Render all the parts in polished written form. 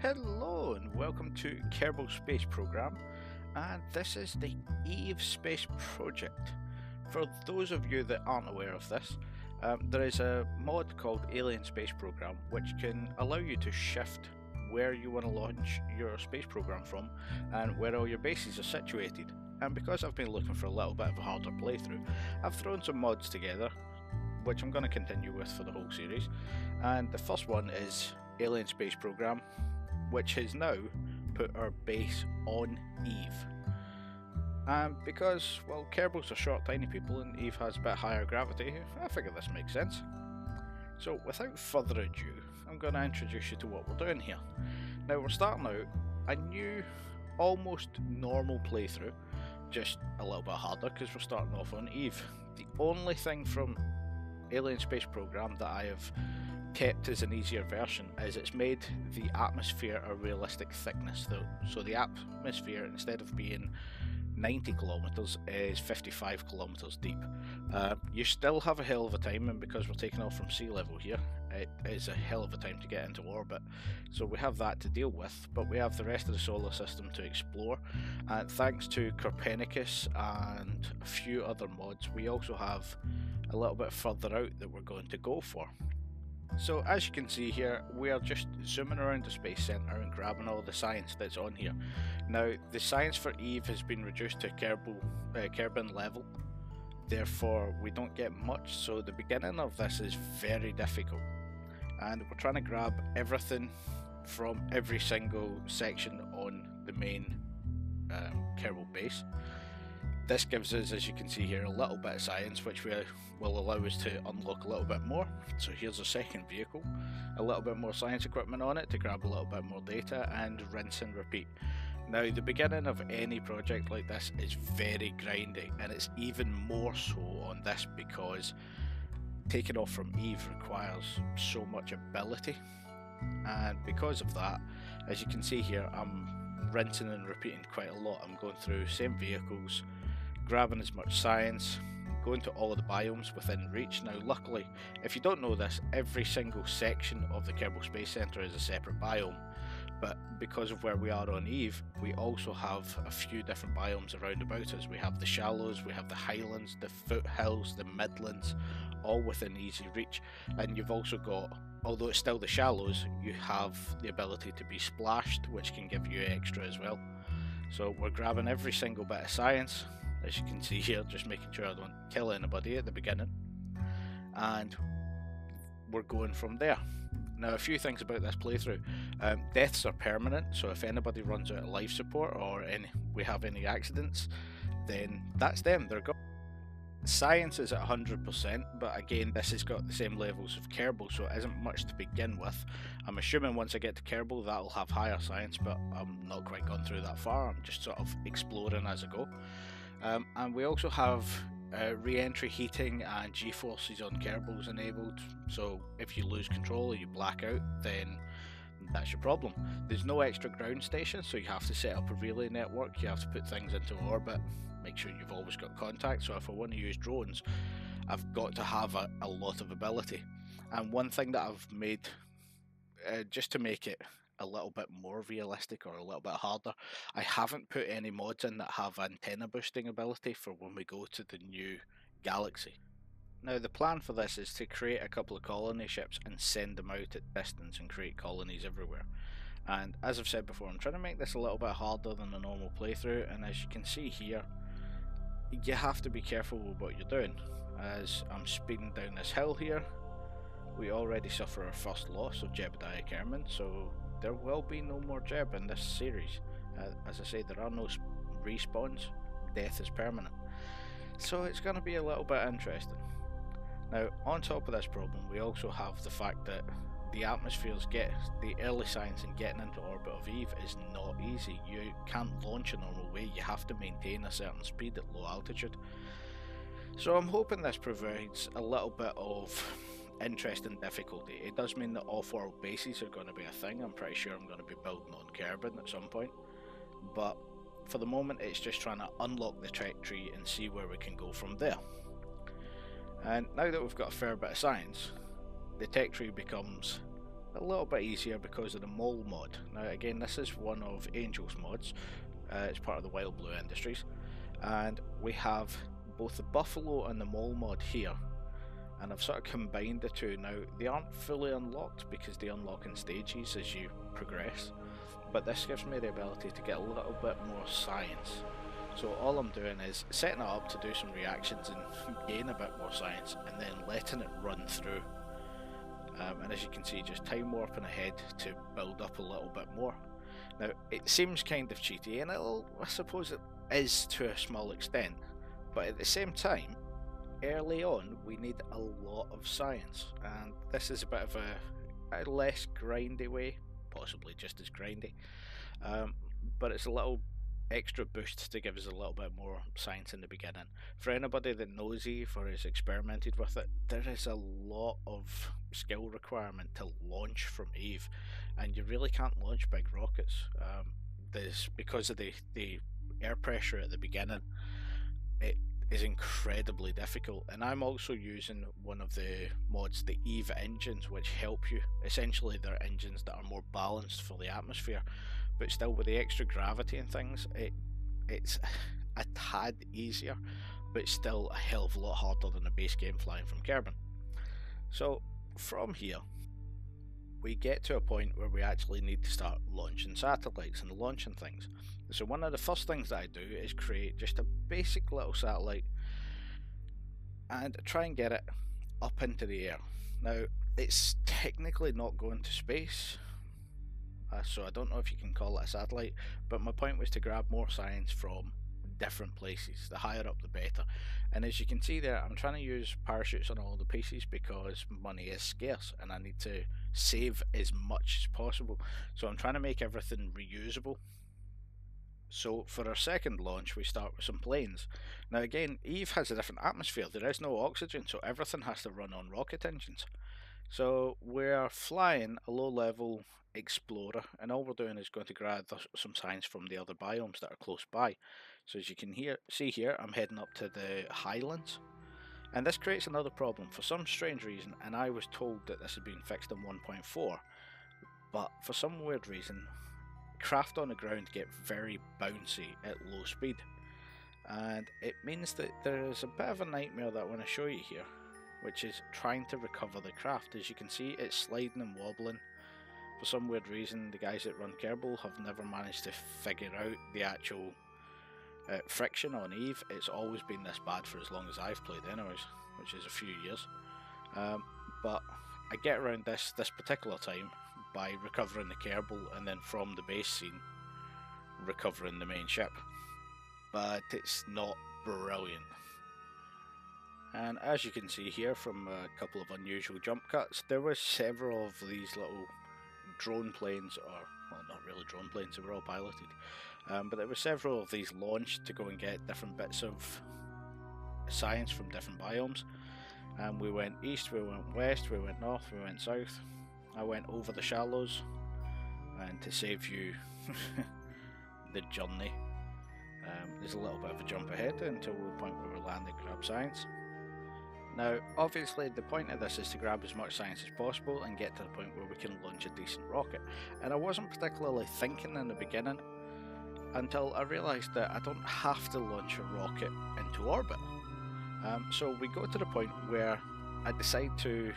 Hello and welcome to Kerbal Space Program, and this is the Eve Space Project. For those of you that aren't aware of this, there is a mod called Alien Space Program which can allow you to shift where you want to launch your space program from and where all your bases are situated. And because I've been looking for a little bit of a harder playthrough, I've thrown some mods together which I'm going to continue with for the whole series. And the first one is Alien Space Program, which has now put our base on Eve. And because, well, Kerbals are short, tiny people, and Eve has a bit higher gravity, I figure this makes sense. So, without further ado, I'm going to introduce you to what we're doing here. Now, we're starting out a new, almost normal playthrough, just a little bit harder because we're starting off on Eve. The only thing from Alien Space Program that I have kept as an easier version is it's made the atmosphere a realistic thickness though. So the atmosphere, instead of being 90 kilometers, is 55 kilometers deep. You still have a hell of a time, and because we're taking off from sea level here, it is a hell of a time to get into orbit. So we have that to deal with, but we have the rest of the solar system to explore. And thanks to Copernicus and a few other mods, we also have a little bit further out that we're going to go for. So as you can see here, we are just zooming around the Space Centre and grabbing all the science that's on here. Now, the science for Eve has been reduced to Kerbin level, therefore we don't get much, so the beginning of this is very difficult. And we're trying to grab everything from every single section on the main Kerbal base. This gives us, as you can see here, a little bit of science which will allow us to unlock a little bit more. So here's a second vehicle, a little bit more science equipment on it to grab a little bit more data, and rinse and repeat. Now, the beginning of any project like this is very grindy, and it's even more so on this because taking off from Eve requires so much ability, and because of that, as you can see here, I'm rinsing and repeating quite a lot. I'm going through same vehicles, grabbing as much science, going to all of the biomes within reach. Now luckily, if you don't know this, every single section of the Kerbal Space Centre is a separate biome, but because of where we are on Eve, we also have a few different biomes around about us. We have the shallows, we have the highlands, the foothills, the midlands, all within easy reach. And you've also got, although it's still the shallows, you have the ability to be splashed, which can give you extra as well. So we're grabbing every single bit of science, as you can see here, just making sure I don't kill anybody at the beginning, and we're going from there. Now, a few things about this playthrough. Deaths are permanent, so if anybody runs out of life support or we have any accidents, then that's them, they're gone. Science is at 100%, but again, this has got the same levels of Kerbal, so it isn't much to begin with. I'm assuming once I get to Kerbal that'll have higher science, but I'm not quite gone through that far. I'm just sort of exploring as I go. And we also have re-entry heating and G-forces on Kerbals enabled, so if you lose control or you black out, then that's your problem. There's no extra ground station, so you have to set up a relay network, you have to put things into orbit, make sure you've always got contact. So if I want to use drones, I've got to have a lot of ability. And one thing that I've made, just to make it a little bit more realistic or a little bit harder, I haven't put any mods in that have antenna boosting ability for when we go to the new galaxy. Now, the plan for this is to create a couple of colony ships and send them out at distance and create colonies everywhere. And as I've said before, I'm trying to make this a little bit harder than a normal playthrough, and as you can see here, you have to be careful with what you're doing. As I'm speeding down this hill here, we already suffer our first loss of Jebediah Kerman, so there will be no more Jeb in this series. As I say, there are no respawns, death is permanent. So it's going to be a little bit interesting. Now, on top of this problem, we also have the fact that the atmospheres the early science and getting into orbit of Eve is not easy. You can't launch a normal way, you have to maintain a certain speed at low altitude. So I'm hoping this provides a little bit of interest and difficulty. It does mean that off-world bases are going to be a thing. I'm pretty sure I'm going to be building on Kerbin at some point, but for the moment it's just trying to unlock the tech tree and see where we can go from there. And now that we've got a fair bit of science, the tech tree becomes a little bit easier because of the Mole mod. Now again, this is one of Angel's mods. It's part of the Wild Blue Industries, and we have both the Buffalo and the Mole mod here, and I've sort of combined the two. Now they aren't fully unlocked because they unlock in stages as you progress, but this gives me the ability to get a little bit more science. So all I'm doing is setting it up to do some reactions and gain a bit more science, and then letting it run through. And as you can see, just time warping ahead to build up a little bit more. Now it seems kind of cheaty, and I suppose it is to a small extent, but at the same time, early on we need a lot of science, and this is a bit of a less grindy way, possibly just as grindy, but it's a little extra boost to give us a little bit more science in the beginning. For anybody that knows EVE or has experimented with it, there is a lot of skill requirement to launch from EVE, and you really can't launch big rockets. There's, because of the air pressure at the beginning, it is incredibly difficult. And I'm also using one of the mods, the EVE engines, which help you. Essentially they're engines that are more balanced for the atmosphere, but still with the extra gravity and things, it's a tad easier, but still a hell of a lot harder than the base game flying from Kerbin. So from here we get to a point where we actually need to start launching satellites and launching things. So one of the first things that I do is create just a basic little satellite and try and get it up into the air. Now it's technically not going to space, so I don't know if you can call it a satellite, but my point was to grab more science from different places. The higher up the better. And as you can see there, I'm trying to use parachutes on all the pieces because money is scarce and I need to save as much as possible. So I'm trying to make everything reusable. So for our second launch we start with some planes. Now again, EVE has a different atmosphere. There is no oxygen, so everything has to run on rocket engines. So we're flying a low level explorer, and all we're doing is going to grab some science from the other biomes that are close by. So as you can see here, I'm heading up to the highlands, and this creates another problem for some strange reason, and I was told that this had been fixed in 1.4, but for some weird reason craft on the ground get very bouncy at low speed, and it means that there is a bit of a nightmare that I want to show you here, which is trying to recover the craft. As you can see, it's sliding and wobbling. For some weird reason, the guys that run Kerbal have never managed to figure out the actual friction on EVE. It's always been this bad for as long as I've played anyways, which is a few years. But I get around this particular time by recovering the Kerbal, and then from the base scene recovering the main ship. But it's not brilliant. And as you can see here from a couple of unusual jump cuts, there were several of these little drone planes, or well, not really drone planes, they were all piloted, but there were several of these launched to go and get different bits of science from different biomes. And we went east, we went west, we went north, we went south. I went over the shallows, and to save you the journey, there's a little bit of a jump ahead until the point where we land and grab science. Now obviously the point of this is to grab as much science as possible and get to the point where we can launch a decent rocket, and I wasn't particularly thinking in the beginning until I realised that I don't have to launch a rocket into orbit. So we go to the point where I decide to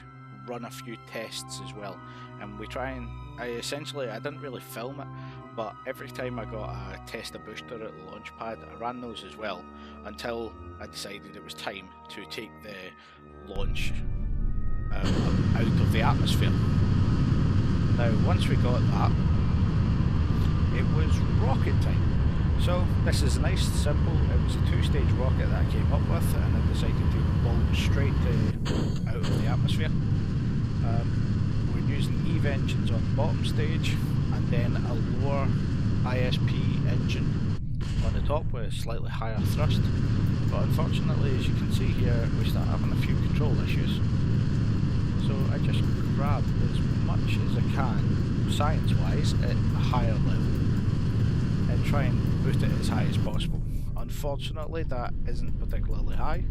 run a few tests as well, and we try and I didn't really film it, but every time I got a tester booster at the launch pad, I ran those as well until I decided it was time to take the launch out of the atmosphere. Now once we got that, it was rocket time. So this is nice, simple. It was a 2-stage rocket that I came up with, and I decided to bolt straight out of the atmosphere. We're using EVE engines on the bottom stage, and then a lower ISP engine on the top with a slightly higher thrust. But unfortunately, as you can see here, we start having a few control issues. So I just grab as much as I can, science-wise, at a higher level, and try and boot it as high as possible. Unfortunately, that isn't particularly high,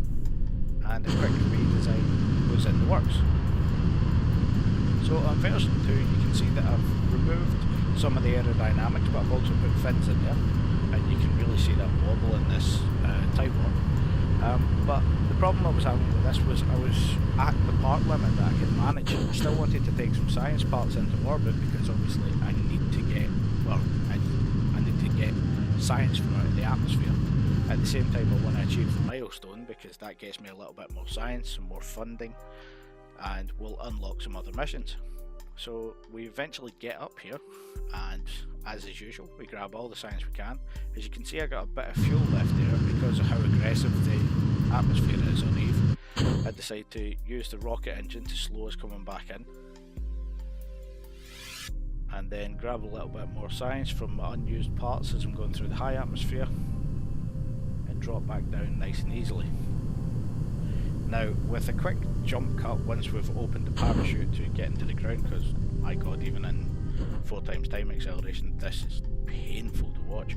and a quick redesign was in the works. So on version 2 you can see that I've removed some of the aerodynamics, but I've also put fins in there, and you can really see that wobble in this Time Warp. But the problem I was having with this was I was at the part limit that I could manage. I still wanted to take some science parts into orbit because obviously I need to get, well, I need to get science from out of the atmosphere. At the same time I want to achieve the milestone because that gets me a little bit more science, some more funding, and will unlock some other missions. So we eventually get up here, and as is usual we grab all the science we can. As you can see I got a bit of fuel left there because of how aggressive the atmosphere is on Eve. I decided to use the rocket engine to slow us coming back in, and then grab a little bit more science from unused parts as I'm going through the high atmosphere, and drop back down nice and easily. Now with a quick jump cut once we've opened the parachute to get into the ground, because my god, even in 4x time acceleration this is painful to watch,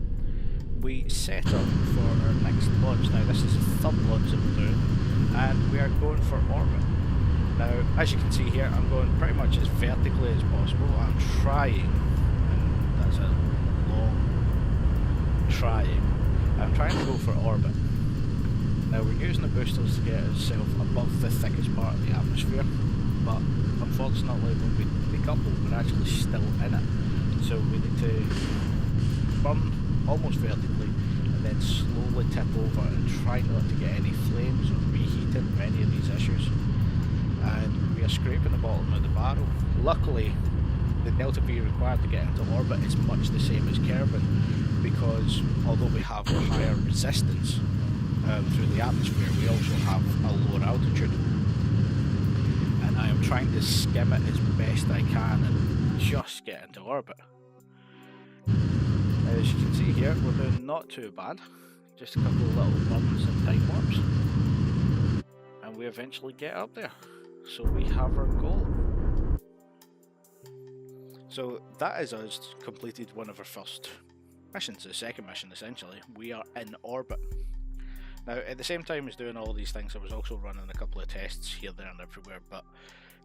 we set up for our next launch. Now this is the third launch that we're doing, and we are going for orbit. Now as you can see here I'm going pretty much as vertically as possible. I'm trying, and that's a long trying, I'm trying to go for orbit. Now we're using the boosters to get ourselves above the thickest part of the atmosphere, but unfortunately when we decouple we're actually still in it. So we need to burn almost vertically and then slowly tip over and try not to get any flames or reheating or any of these issues. And we are scraping the bottom of the barrel. Luckily the delta V required to get into orbit is much the same as Kerbin, because although we have a higher resistance through the atmosphere, we also have a lower altitude, and I am trying to skim it as best I can and just get into orbit. As you can see here we're doing not too bad, just a couple of little bumps and time warps, and we eventually get up there. So we have our goal. So that is us completed one of our first missions, the second mission essentially. We are in orbit. Now at the same time as doing all these things I was also running a couple of tests here, there and everywhere, but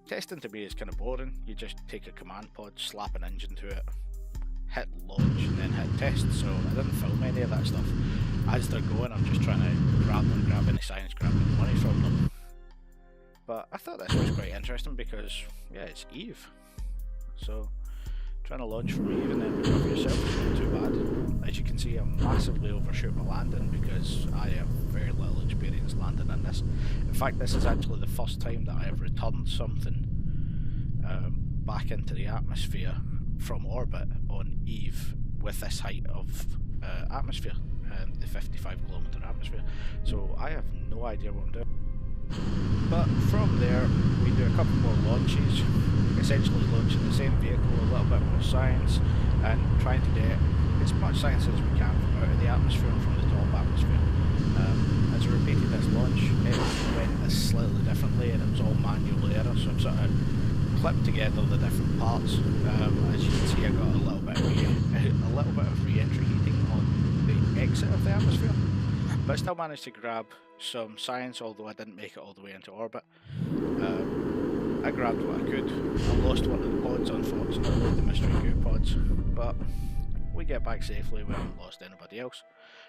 testing to me is kind of boring. You just take a command pod, slap an engine to it, hit launch and then hit test, so I didn't film any of that stuff. As they're going I'm just trying to grab any science, grab any money from them. But I thought this was quite interesting because yeah, it's Eve, so trying to launch from Eve and then recover yourself is not too bad. As you can see I'm massively overshoot my landing because I have very little experience landing in this. In fact this is actually the first time that I have returned something back into the atmosphere from orbit on Eve with this height of atmosphere, the 55km atmosphere, so I have no idea what I'm doing. But from there we do a couple more launches, essentially launching the same vehicle, a little bit more science, and trying to get as much science as we can from out of the atmosphere and from the top atmosphere. As I repeated this launch it went slightly differently and it was all manual error, so I've sort of clipped together the different parts. As you can see I got a little bit of re-entry heating on the exit of the atmosphere, but I still managed to grab some science, although I didn't make it all the way into orbit. I grabbed what I could. I lost one of the pods unfortunately, the mystery goo pods, but we get back safely, we haven't lost anybody else,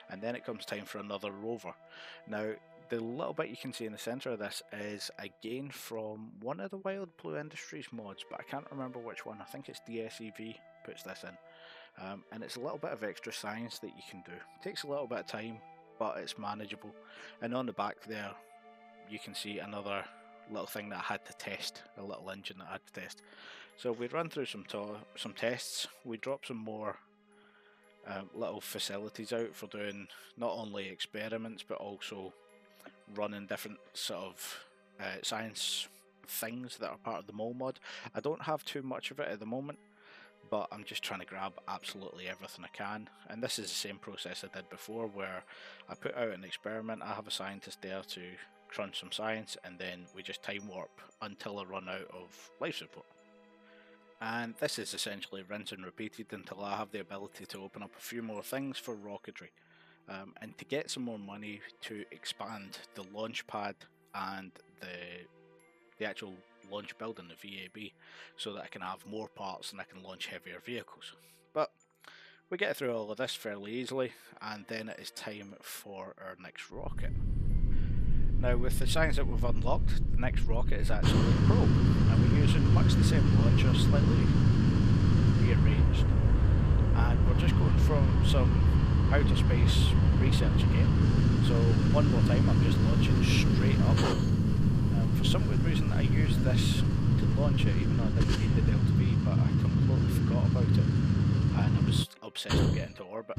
and then it comes time for another rover. Now the little bit you can see in the centre of this is again from one of the Wild Blue Industries mods, but I can't remember which one. I think it's DSEV puts this in, and it's a little bit of extra science that you can do. It takes a little bit of time, but it's manageable. And on the back there you can see another little thing that I had to test, a little engine that I had to test. So we run through some tests, we drop some more little facilities out for doing not only experiments but also running different sort of science things that are part of the mole mod. I don't have too much of it at the moment, but I'm just trying to grab absolutely everything I can, and this is the same process I did before where I put out an experiment, I have a scientist there to crunch some science, and then we just time warp until I run out of life support. And this is essentially rinse and repeated until I have the ability to open up a few more things for rocketry, and to get some more money to expand the launch pad and the actual launch building the VAB so that I can have more parts and I can launch heavier vehicles. But we get through all of this fairly easily, and then it is time for our next rocket. Now, with the science that we've unlocked, the next rocket is actually a probe, and we're using much the same launcher, slightly rearranged, and we're just going from some outer space research again. So one more time, I'm just launching straight up. For some weird reason, I used this to launch it, even though I didn't need the Delta V, but I completely forgot about it, and I was obsessed with getting to orbit.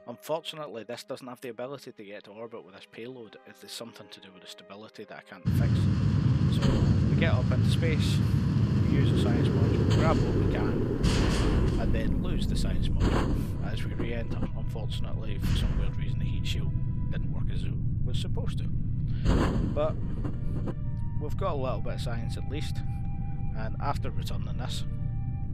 Unfortunately, this doesn't have the ability to get to orbit with this payload. It's something to do with the stability that I can't fix. So we get up into space, we use the science module, grab what we can, and then lose the science module as we re-enter. Unfortunately, for some weird reason, the heat shield didn't work as it was supposed to. But we've got a little bit of science at least, and after returning this,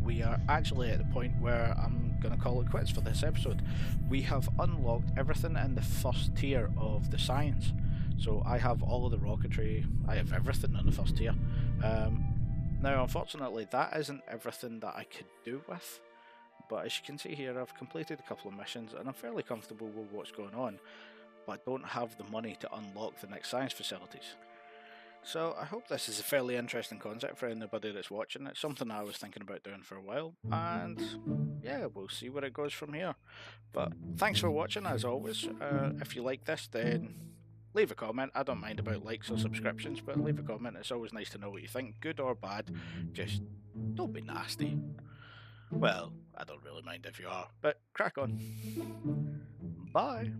we are actually at the point where I'm going to call it quits for this episode. We have unlocked everything in the first tier of the science. So I have all of the rocketry, I have everything in the first tier. Now unfortunately that isn't everything that I could do with, but as you can see here, I've completed a couple of missions and I'm fairly comfortable with what's going on, but I don't have the money to unlock the next science facilities. So I hope this is a fairly interesting concept for anybody that's watching. It's something I was thinking about doing for a while, and yeah, we'll see where it goes from here. But thanks for watching as always. If you like this, then leave a comment. I don't mind about likes or subscriptions, but leave a comment. It's always nice to know what you think, good or bad. Just don't be nasty. Well, I don't really mind if you are, but crack on. Bye.